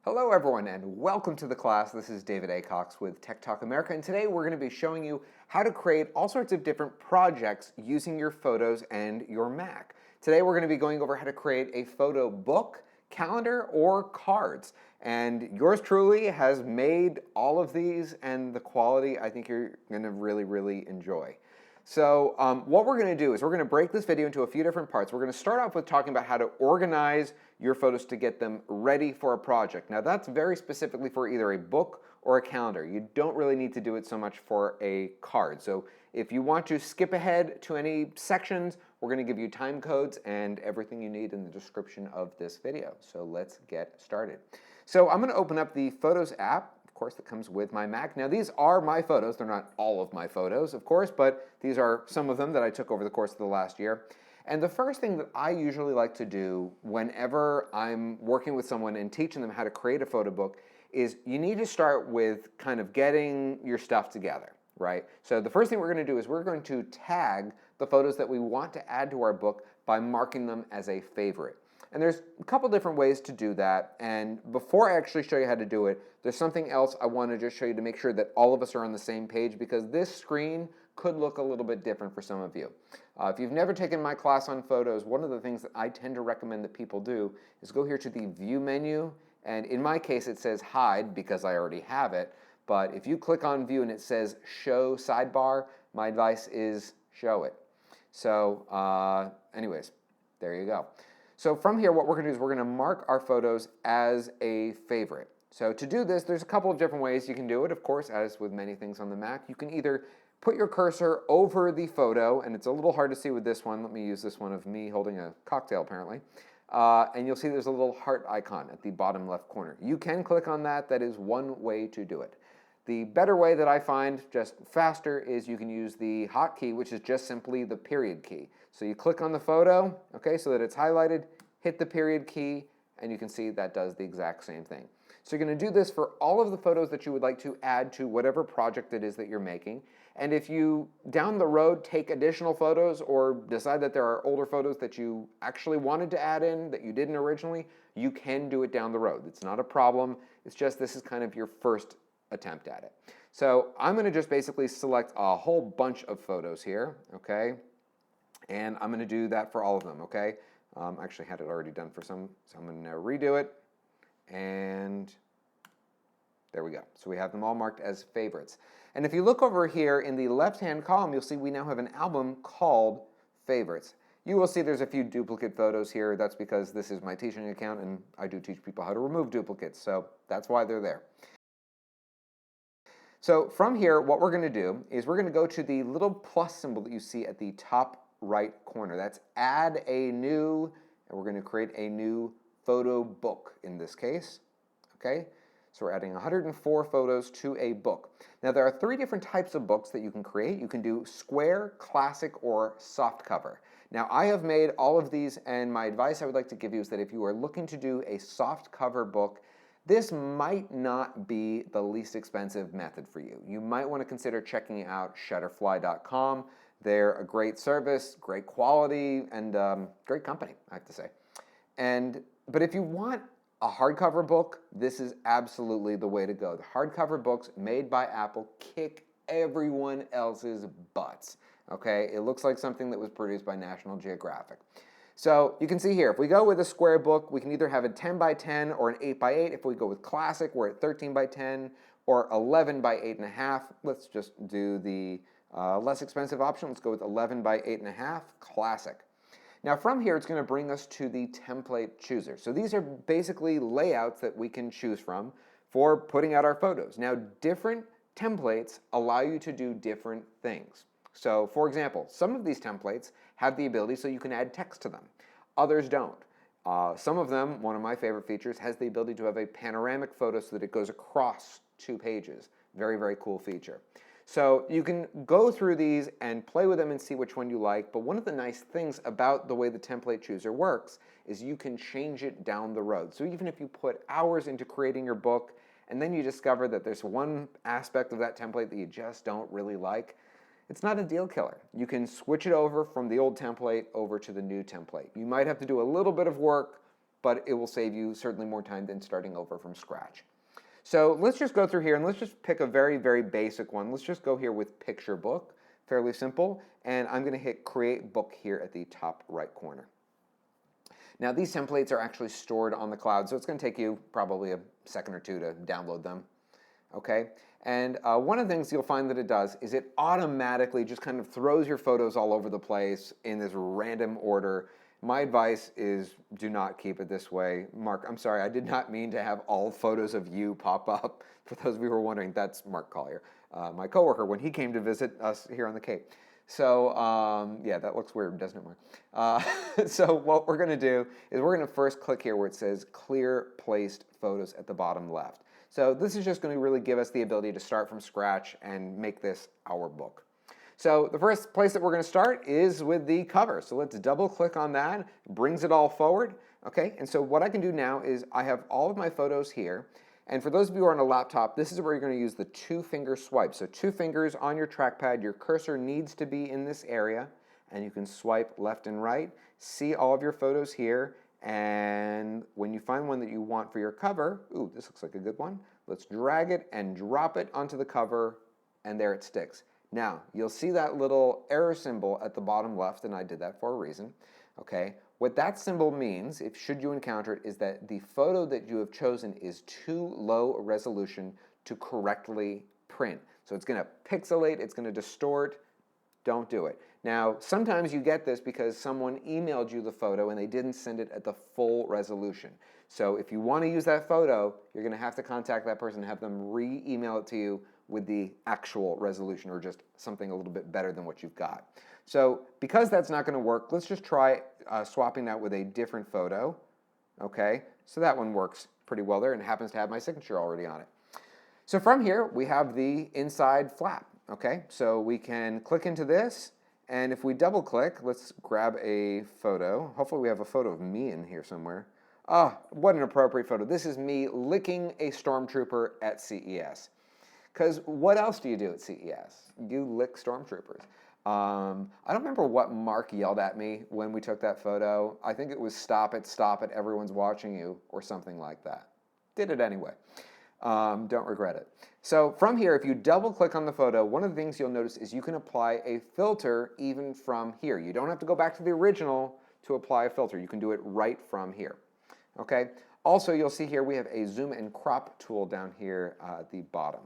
Hello everyone and welcome to the class. This is David A. Cox with Tech Talk America, and today we're going to be showing you how to create all sorts of different projects using your photos and your Mac. Today we're going to be going over how to create a photo book, calendar, or cards. And yours truly has made all of these, and the quality I think you're going to really enjoy. So what we're going to do is we're going to break this video into a few different parts. We're going to start off with talking about how to organize your photos to get them ready for a project. Now that's very specifically for either a book or a calendar. You don't really need to do it so much for a card. So if you want to skip ahead to any sections, we're going to give you time codes and everything you need in the description of this video. So let's get started. So I'm going to open up the Photos app, of course, that comes with my Mac. Now these are my photos. They're not all of my photos, of course, but these are some of them that I took over the course of the last year. And the first thing that I usually like to do whenever I'm working with someone and teaching them how to create a photo book is you need to start with kind of getting your stuff together, right? So the first thing we're going to do is we're going to tag the photos that we want to add to our book by marking them as a favorite. And there's a couple different ways to do that, and before I actually show you how to do it, there's something else I want to just show you to make sure that all of us are on the same page, because this screen could look a little bit different for some of you. If you've never taken my class on photos, one of the things that I tend to recommend that people do is go here to the View menu, and in my case it says Hide because I already have it, but if you click on View and it says Show Sidebar, my advice is show it. So anyways, there you go. So from here, what we're going to do is we're going to mark our photos as a favorite. So to do this, there's a couple of different ways you can do it. Of course, as with many things on the Mac, you can either put your cursor over the photo, and it's a little hard to see with this one. Let me use this one of me holding a cocktail, apparently. And you'll see there's a little heart icon at the bottom left corner. You can click on that. That is one way to do it. The better way that I find, just faster, is you can use the hotkey, which is just simply the period key. So you click on the photo, okay, so that it's highlighted, hit the period key, and you can see that does the exact same thing. So you're going to do this for all of the photos that you would like to add to whatever project it is that you're making. And if you, down the road, take additional photos or decide that there are older photos that you actually wanted to add in that you didn't originally, you can do it down the road. It's not a problem. It's just this is kind of your first attempt at it. So I'm going to just basically select a whole bunch of photos here, okay? And I'm going to do that for all of them, okay? I actually had it already done for some, so I'm going to now redo it. And there we go. So we have them all marked as favorites. And if you look over here in the left-hand column, you'll see we now have an album called Favorites. You will see there's a few duplicate photos here. That's because this is my teaching account, and I do teach people how to remove duplicates, so that's why they're there. So from here, what we're going to do is we're going to go to the little plus symbol that you see at the top right corner. That's add a new, and we're going to create a new photo book in this case. Okay, so we're adding 104 photos to a book. Now there are three different types of books that you can create. You can do square, classic, or soft cover. Now I have made all of these, and my advice I would like to give you is that if you are looking to do a soft cover book, this might not be the least expensive method for you. You might want to consider checking out Shutterfly.com. They're a great service, great quality, and great company, I have to say. But if you want a hardcover book, this is absolutely the way to go. The hardcover books made by Apple kick everyone else's butts. Okay, it looks like something that was produced by National Geographic. So you can see here, if we go with a square book, we can either have a 10 by 10 or an 8 by 8. If we go with classic, we're at 13 by 10 or 11 by 8.5. Let's just do the less expensive option. Let's go with 11 by 8.5, classic. Now from here, it's going to bring us to the template chooser. So these are basically layouts that we can choose from for putting out our photos. Now different templates allow you to do different things. So for example, some of these templates have the ability so you can add text to them. Others don't. Some of them, one of my favorite features, has the ability to have a panoramic photo so that it goes across 2 pages. Very cool feature. So you can go through these and play with them and see which one you like, but one of the nice things about the way the template chooser works is you can change it down the road. So even if you put hours into creating your book and then you discover that there's one aspect of that template that you just don't really like, it's not a deal killer. You can switch it over from the old template over to the new template. You might have to do a little bit of work, but it will save you certainly more time than starting over from scratch. So let's just go through here and let's just pick a very, very basic one. Let's just go here with picture book, fairly simple, and I'm going to hit create book here at the top right corner. Now these templates are actually stored on the cloud, so it's going to take you probably a second or two to download them. Okay, and one of the things you'll find that it does is it automatically just kind of throws your photos all over the place in this random order. My advice is do not keep it this way. Mark, I'm sorry, I did not mean to have all photos of you pop up. For those of you who are wondering, that's Mark Collier, my coworker, when he came to visit us here on the Cape. So yeah, that looks weird, doesn't it, Mark? So what we're going to do is we're going to first click here where it says clear placed photos at the bottom left. So this is just going to really give us the ability to start from scratch and make this our book. So the first place that we're going to start is with the cover. So let's double click on that. Brings it all forward. Okay, and so what I can do now is I have all of my photos here. And for those of you who are on a laptop, this is where you're going to use the 2-finger swipe. So 2 fingers on your trackpad, your cursor needs to be in this area, and you can swipe left and right. See all of your photos here, and when you find one that you want for your cover, ooh, this looks like a good one, let's drag it and drop it onto the cover, and there it sticks. Now, you'll see that little error symbol at the bottom left, and I did that for a reason. Okay, what that symbol means, if should you encounter it, is that the photo that you have chosen is too low a resolution to correctly print. So it's going to pixelate, it's going to distort. Don't do it. Now, sometimes you get this because someone emailed you the photo and they didn't send it at the full resolution. So if you want to use that photo, you're going to have to contact that person and have them re-email it to you with the actual resolution or just something a little bit better than what you've got. So because that's not going to work, let's just try swapping that with a different photo. Okay, so that one works pretty well there and happens to have my signature already on it. So from here, we have the inside flap. Okay, so we can click into this, and if we double click, let's grab a photo. Hopefully we have a photo of me in here somewhere. Ah, what an appropriate photo. This is me licking a stormtrooper at CES. Because what else do you do at CES? You lick stormtroopers. I don't remember what Mark yelled at me when we took that photo. I think it was stop it, everyone's watching you, or something like that. Did it anyway. Don't regret it. So from here, if you double click on the photo, one of the things you'll notice is you can apply a filter even from here. You don't have to go back to the original to apply a filter. You can do it right from here. Okay. Also, you'll see here we have a zoom and crop tool down here at the bottom.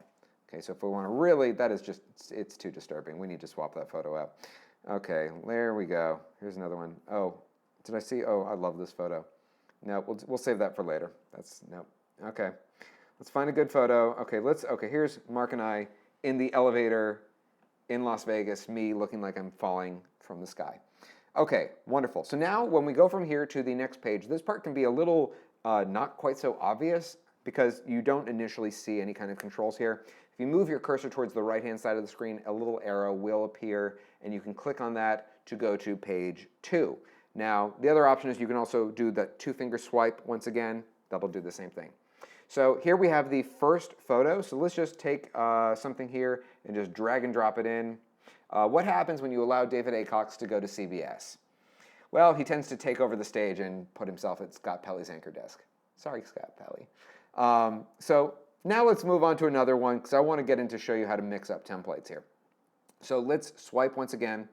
Okay, so if we want to really, that is just, it's too disturbing. We need to swap that photo out. Okay, there we go. Here's another one. Oh, did I see? Oh, I love this photo. No, we'll save that for later. That's, no. Okay, let's find a good photo. Okay, here's Mark and I in the elevator in Las Vegas, me looking like I'm falling from the sky. Okay, wonderful. So now when we go from here to the next page, this part can be a little not quite so obvious because you don't initially see any kind of controls here. If you move your cursor towards the right-hand side of the screen, a little arrow will appear, and you can click on that to go to page 2. Now, the other option is you can also do the 2-finger swipe once again. That'll do the same thing. So here we have the first photo. So let's just take something here and just drag and drop it in. What happens when you allow David A. Cox to go to CBS? Well, he tends to take over the stage and put himself at Scott Pelley's anchor desk. Sorry, Scott Pelley. So now let's move on to another one because I want to get into show you how to mix up templates here. So let's swipe once again.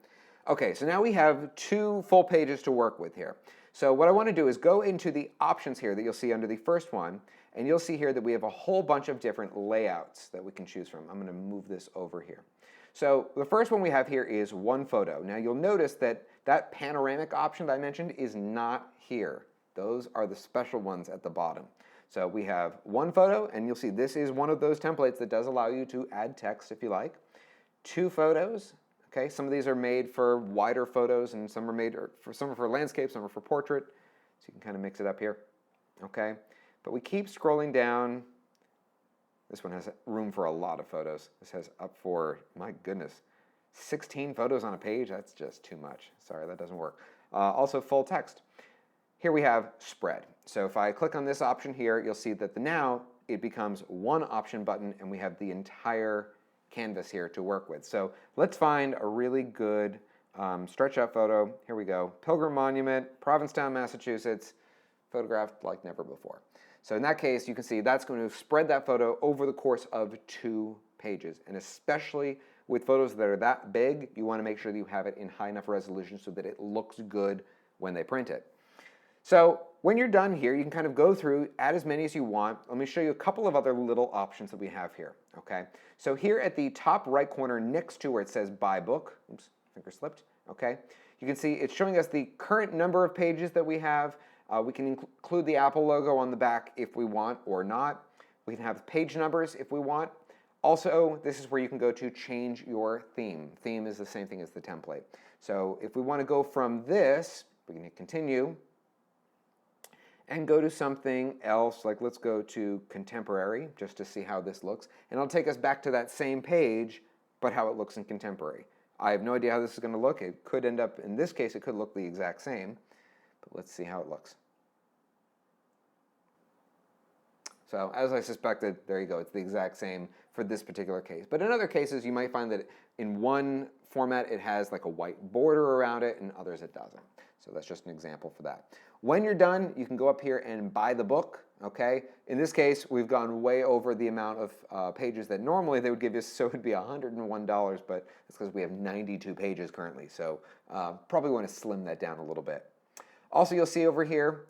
Okay, so now we have 2 full pages to work with here. So what I want to do is go into the options here that you'll see under the first one, and you'll see here that we have a whole bunch of different layouts that we can choose from. I'm going to move this over here. So the first one we have here is one photo. Now you'll notice that that panoramic option that I mentioned is not here. Those are the special ones at the bottom. So we have one photo, and you'll see this is one of those templates that does allow you to add text if you like. 2 photos. Okay, some of these are made for wider photos, and some are made for some are for landscape, some are for portrait. So you can kind of mix it up here. Okay, but we keep scrolling down. This one has room for a lot of photos. This has up for, my goodness, 16 photos on a page. That's just too much. Sorry, that doesn't work. Also full text. Here we have spread. So if I click on this option here, you'll see that now it becomes one option button, and we have the entire canvas here to work with. So let's find a really good stretch out photo. Here we go. Pilgrim Monument, Provincetown, Massachusetts. photographed like never before. So in that case, you can see that's going to spread that photo over the course of 2 pages. And especially with photos that are that big, you want to make sure that you have it in high enough resolution so that it looks good when they print it. So when you're done here, you can kind of go through, add as many as you want. Let me show you a couple of other little options that we have here, okay? So here at the top right corner next to where it says Buy Book, oops, finger slipped, okay? You can see it's showing us the current number of pages that we have. We can include the Apple logo on the back if we want or not. We can have page numbers if we want. Also, this is where you can go to change your theme. Theme is the same thing as the template. So if we want to go from this, we can hit continue and go to something else, like let's go to contemporary just to see how this looks. And it'll take us back to that same page, but how it looks in contemporary. I have no idea how this is going to look. It could end up, in this case, it could look the exact same. But let's see how it looks. So as I suspected, there you go. It's the exact same for this particular case. But in other cases, you might find that in one format, it has like a white border around it, and others it doesn't. So that's just an example for that. When you're done, you can go up here and buy the book, okay? In this case, we've gone way over the amount of pages that normally they would give you, so it would be $101, but it's because we have 92 pages currently, so probably want to slim that down a little bit. Also, you'll see over here,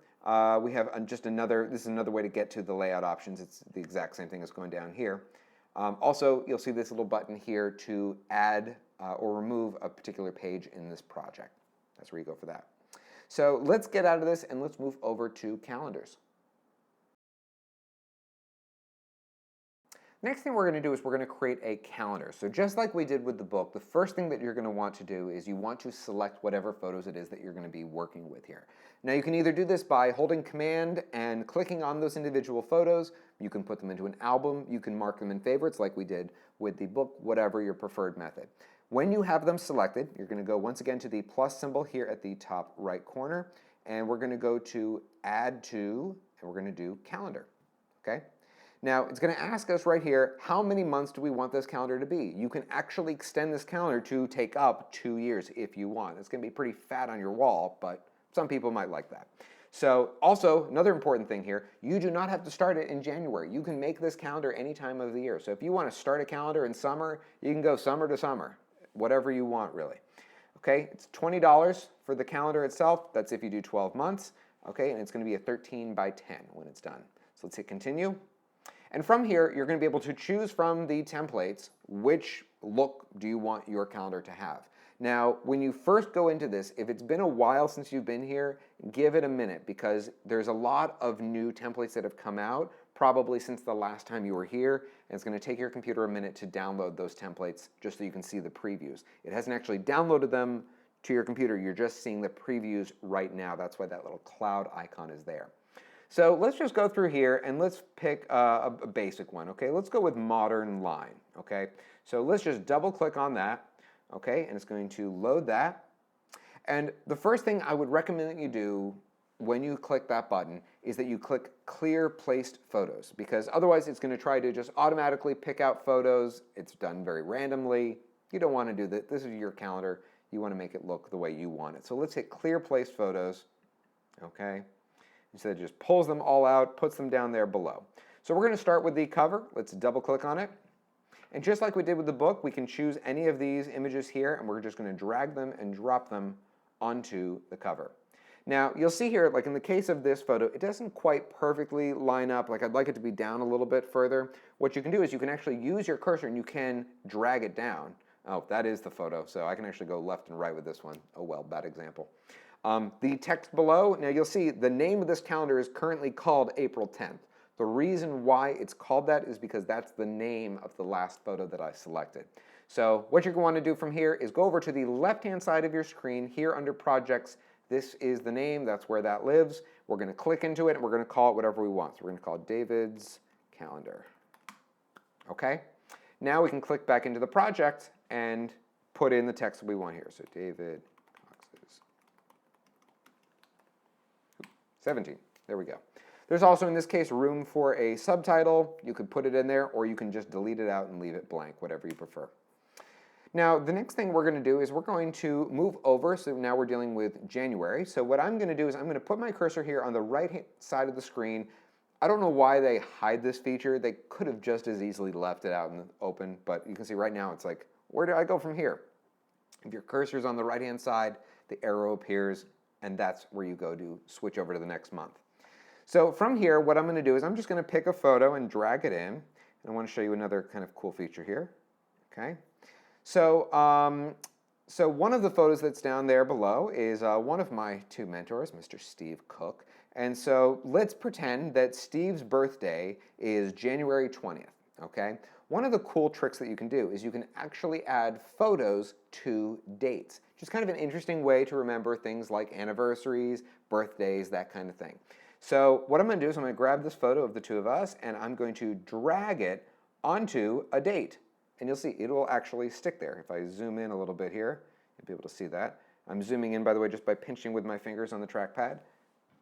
we have just another, this is another way to get to the layout options. It's the exact same thing as going down here. Also, you'll see this little button here to add or remove a particular page in this project. That's where you go for that. So let's get out of this and let's move over to calendars. Next thing we're going to do is we're going to create a calendar. So just like we did with the book, the first thing that you're going to want to do is you want to select whatever photos it is that you're going to be working with here. Now you can either do this by holding Command and clicking on those individual photos. You can put them into an album. You can mark them in favorites like we did with the book, whatever your preferred method. When you have them selected, you're going to go once again to the plus symbol here at the top right corner, and we're going to go to Add To, and we're going to do Calendar, okay? Now, it's going to ask us right here, how many months do we want this calendar to be? You can actually extend this calendar to take up 2 years if you want. It's going to be pretty fat on your wall, but some people might like that. So also, another important thing here, you do not have to start it in January. You can make this calendar any time of the year. So if you want to start a calendar in summer, you can go summer to summer, whatever you want really. Okay, it's $20 for the calendar itself. That's if you do 12 months. Okay, and it's going to be a 13 by 10 when it's done. So let's hit continue. And from here, you're going to be able to choose from the templates which look do you want your calendar to have. Now, when you first go into this, if it's been a while since you've been here, give it a minute because there's a lot of new templates that have come out, probably since the last time you were here, and it's going to take your computer a minute to download those templates just so you can see the previews. It hasn't actually downloaded them to your computer, you're just seeing the previews right now. That's why that little cloud icon is there. So let's just go through here and let's pick a basic one, okay? Let's go with modern line, okay? So let's just double click on that, okay? And it's going to load that. And the first thing I would recommend that you do when you click that button is that you click clear placed photos, because otherwise it's going to try to just automatically pick out photos. It's done very randomly. You don't want to do that. This is your calendar. You want to make it look the way you want it. So let's hit clear placed photos, okay? Instead, it just pulls them all out, puts them down there below. So we're going to start with the cover. Let's double click on it. And just like we did with the book, we can choose any of these images here, and we're just going to drag them and drop them onto the cover. Now, you'll see here, like in the case of this photo, it doesn't quite perfectly line up. Like I'd like it to be down a little bit further. What you can do is you can actually use your cursor and you can drag it down. Oh, that is the photo, so I can actually go left and right with this one. Oh well, bad example. The text below, now you'll see the name of this calendar is currently called April 10th. The reason why it's called that is because that's the name of the last photo that I selected. So what you're going to want to do from here is go over to the left-hand side of your screen here under Projects. This is the name, that's where that lives. We're going to click into it and we're going to call it whatever we want. So we're going to call it David's Calendar. Okay? Now we can click back into the project and put in the text that we want here. So David Cox's 17. There we go. There's also, in this case, room for a subtitle. You could put it in there, or you can just delete it out and leave it blank, whatever you prefer. Now, the next thing we're going to do is we're going to move over. So now we're dealing with January. So what I'm going to do is I'm going to put my cursor here on the right side of the screen. I don't know why they hide this feature. They could have just as easily left it out in the open, but you can see right now it's like, where do I go from here? If your cursor is on the right-hand side, the arrow appears, and that's where you go to switch over to the next month. So from here, what I'm going to do is I'm just going to pick a photo and drag it in. And I want to show you another kind of cool feature here. Okay. So, so one of the photos that's down there below is one of my two mentors, Mr. Steve Cook. And so let's pretend that Steve's birthday is January 20th, okay? One of the cool tricks that you can do is you can actually add photos to dates. Just kind of an interesting way to remember things like anniversaries, birthdays, that kind of thing. So what I'm going to do is I'm going to grab this photo of the two of us and I'm going to drag it onto a date. And you'll see it will actually stick there. If I zoom in a little bit here, you'll be able to see that. I'm zooming in, by the way, just by pinching with my fingers on the trackpad.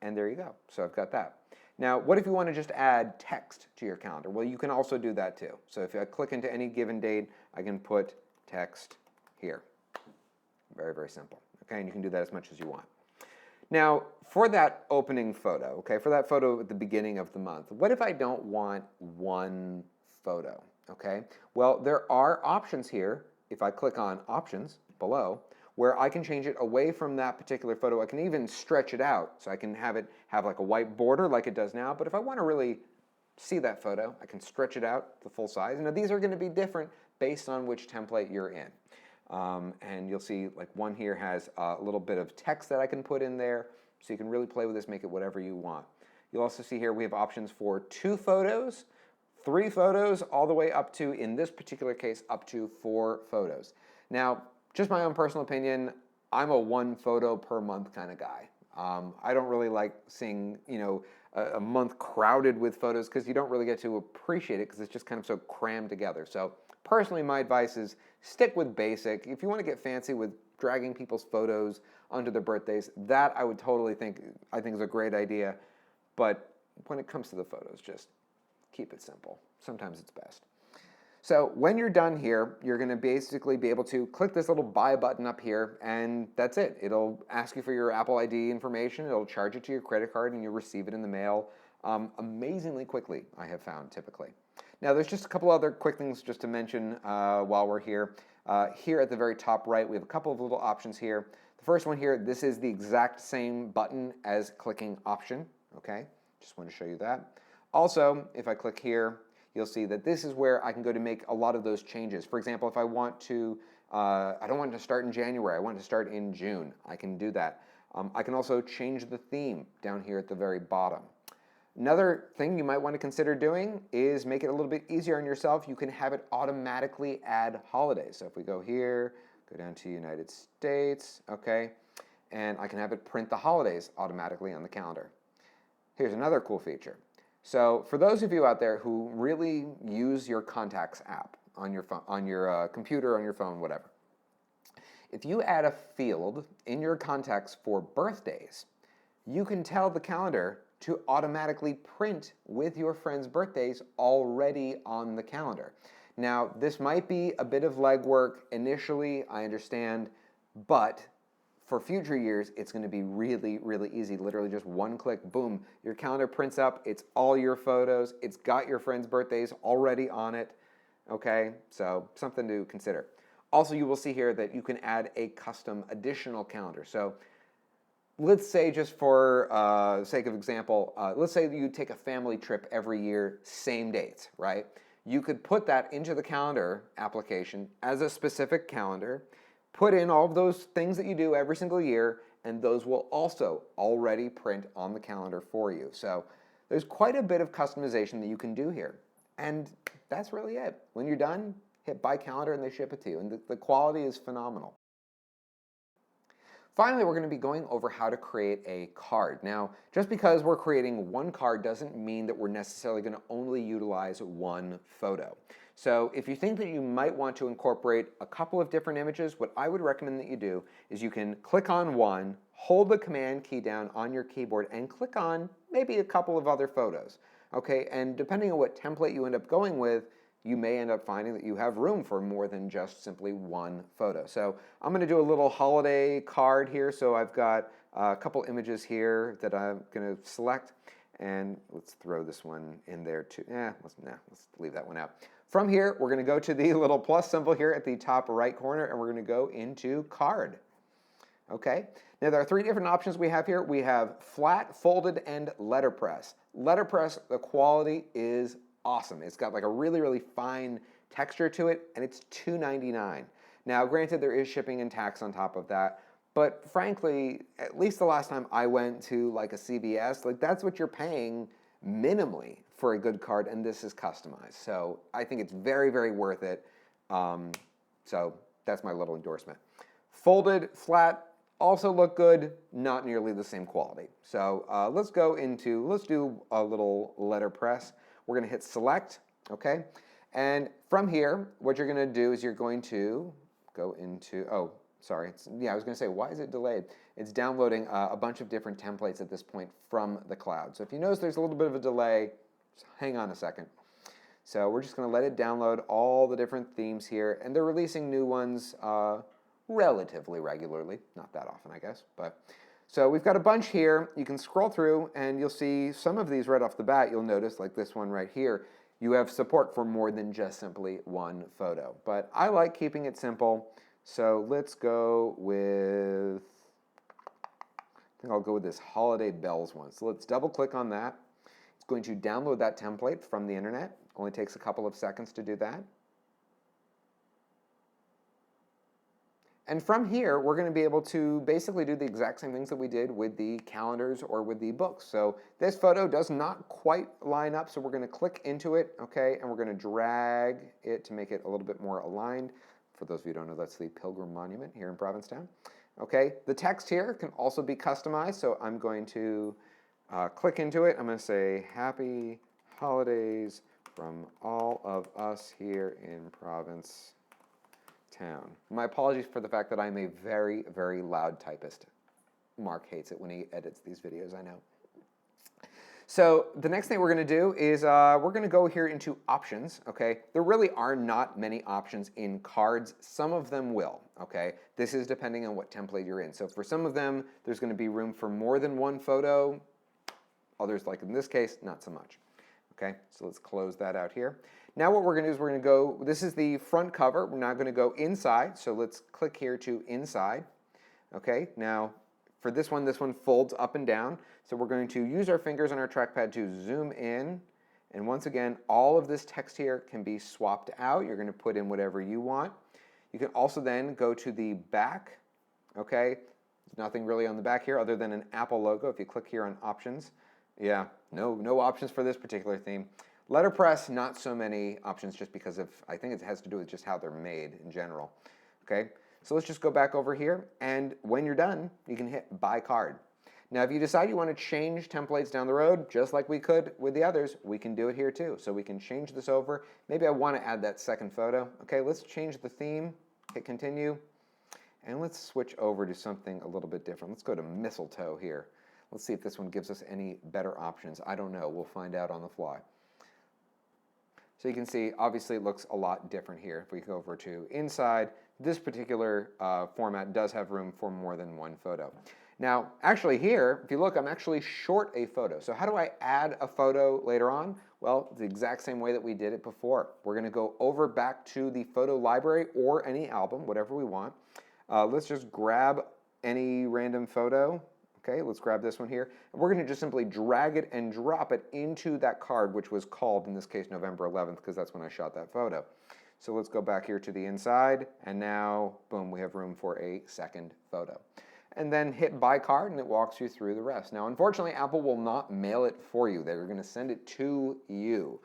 And there you go. So I've got that. Now, what if you want to just add text to your calendar? Well, you can also do that too. So if I click into any given date, I can put text here. Very, very simple. Okay, and you can do that as much as you want. Now, for that opening photo, okay, for that photo at the beginning of the month, what if I don't want one photo? Okay, well, there are options here, if I click on options below, where I can change it away from that particular photo. I can even stretch it out, so I can have it have like a white border like it does now, but if I want to really see that photo, I can stretch it out to full size. Now, these are going to be different based on which template you're in. And you'll see like one here has a little bit of text that I can put in there, so you can really play with this, make it whatever you want. You'll also see here we have options for 2 photos, 3 photos, all the way up to, in this particular case, up to 4 photos. Now, just my own personal opinion, I'm a 1 photo per month kind of guy. I don't really like seeing, a month crowded with photos because you don't really get to appreciate it because it's just kind of so crammed together. So personally, my advice is stick with basic. If you want to get fancy with dragging people's photos onto their birthdays, that I would totally think is a great idea. But when it comes to the photos, just keep it simple. Sometimes it's best. So when you're done here, you're going to basically be able to click this little buy button up here, and that's it. It'll ask you for your Apple ID information. It'll charge it to your credit card, and you'll receive it in the mail amazingly quickly, I have found, typically. Now, there's just a couple other quick things just to mention while we're here. Here at the very top right, we have a couple of little options here. The first one here, this is the exact same button as clicking option, okay? Just want to show you that. Also, if I click here, you'll see that this is where I can go to make a lot of those changes. For example, if I want to, I don't want it to start in January, I want it to start in June, I can do that. I can also change the theme down here at the very bottom. Another thing you might want to consider doing is make it a little bit easier on yourself. You can have it automatically add holidays. So if we go here, go down to United States, okay, and I can have it print the holidays automatically on the calendar. Here's another cool feature. So for those of you out there who really use your Contacts app on your phone, on your computer, on your phone, whatever, if you add a field in your contacts for birthdays, you can tell the calendar to automatically print with your friends' birthdays already on the calendar. Now, this might be a bit of legwork initially, I understand, but for future years, it's going to be really, really easy. Literally just one click, boom, your calendar prints up, it's all your photos, it's got your friends' birthdays already on it, okay? So something to consider. Also, you will see here that you can add a custom additional calendar. So let's say, just for sake of example, let's say you take a family trip every year, same dates, right? You could put that into the calendar application as a specific calendar, put in all of those things that you do every single year, and those will also already print on the calendar for you. So there's quite a bit of customization that you can do here. And that's really it. When you're done, hit Buy Calendar and they ship it to you. And the quality is phenomenal. Finally, we're going to be going over how to create a card. Now, just because we're creating one card doesn't mean that we're necessarily going to only utilize one photo. So if you think that you might want to incorporate a couple of different images, what I would recommend that you do is you can click on one, hold the Command key down on your keyboard, and click on maybe a couple of other photos. Okay, and depending on what template you end up going with, you may end up finding that you have room for more than just simply one photo. So I'm going to do a little holiday card here. So I've got a couple images here that I'm going to select, and let's throw this one in there too. Let's leave that one out. From here, we're going to go to the little plus symbol here at the top right corner, and we're going to go into card. Okay, now there are three different options we have here. We have flat, folded, and letterpress. Letterpress, the quality is awesome. It's got like a really, really fine texture to it, and it's $2.99. Now, granted, there is shipping and tax on top of that, but frankly, at least the last time I went to like a CVS, like that's what you're paying minimally for a good card, and this is customized. So I think it's very, very worth it. So that's my little endorsement. Folded, flat, also look good, not nearly the same quality. So let's do a little letterpress. We're gonna hit select, okay? And from here, what you're gonna do is you're going to go into, I was gonna say, why is it delayed? It's downloading a bunch of different templates at this point from the cloud. So if you notice there's a little bit of a delay, just hang on a second. So we're just gonna let it download all the different themes here, and they're releasing new ones relatively regularly, not that often, I guess, but so we've got a bunch here. You can scroll through and you'll see some of these right off the bat. You'll notice, like this one right here, you have support for more than just simply one photo, but I like keeping it simple. So let's go with, I think I'll go with this holiday bells one. So let's double click on that. It's going to download that template from the internet. Only takes a couple of seconds to do that. And from here, we're going to be able to basically do the exact same things that we did with the calendars or with the books. So this photo does not quite line up, so we're going to click into it, okay, and we're going to drag it to make it a little bit more aligned. For those of you who don't know, that's the Pilgrim Monument here in Provincetown. Okay, the text here can also be customized, so I'm going to click into it. I'm going to say, Happy Holidays from all of us here in Provincetown. My apologies for the fact that I'm a very, very loud typist. Mark hates it when he edits these videos, I know. So the next thing we're going to do is we're going to go here into options, okay? There really are not many options in cards. Some of them will, okay? This is depending on what template you're in. So for some of them, there's going to be room for more than one photo. Others, like in this case, not so much. Okay, so let's close that out here. Now what we're going to do is we're going to go, this is the front cover. We're now going to go inside. So let's click here to inside. Okay, now for this one folds up and down. So we're going to use our fingers on our trackpad to zoom in. And once again, all of this text here can be swapped out. You're going to put in whatever you want. You can also then go to the back. Okay, there's nothing really on the back here other than an Apple logo. If you click here on options, yeah, no options for this particular theme. Letterpress, not so many options just because of, I think it has to do with just how they're made in general. Okay, so let's just go back over here, and when you're done, you can hit Buy Card. Now, if you decide you want to change templates down the road, just like we could with the others, we can do it here too. So we can change this over. Maybe I want to add that second photo. Okay, let's change the theme, hit Continue, and let's switch over to something a little bit different. Let's go to mistletoe here. Let's see if this one gives us any better options. I don't know. We'll find out on the fly. So you can see, obviously, it looks a lot different here. If we go over to inside, this particular format does have room for more than one photo. Now, actually here, if you look, I'm actually short a photo. So how do I add a photo later on? Well, the exact same way that we did it before. We're going to go over back to the photo library or any album, whatever we want. Let's just grab any random photo. Okay, let's grab this one here. And we're going to just simply drag it and drop it into that card, which was called, in this case, November 11th, because that's when I shot that photo. So let's go back here to the inside, and now, boom, we have room for a second photo. And then hit Buy Card, and it walks you through the rest. Now, unfortunately, Apple will not mail it for you. They're going to send it to you.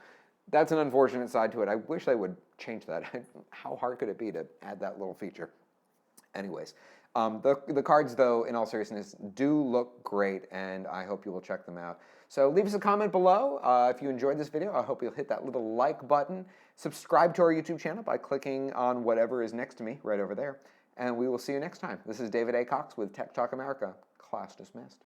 That's an unfortunate side to it. I wish they would change that. How hard could it be to add that little feature? Anyways, the cards, though, in all seriousness, do look great, and I hope you will check them out. So leave us a comment below. If you enjoyed this video, I hope you'll hit that little like button. Subscribe to our YouTube channel by clicking on whatever is next to me right over there. And we will see you next time. This is David A. Cox with Tech Talk America. Class dismissed.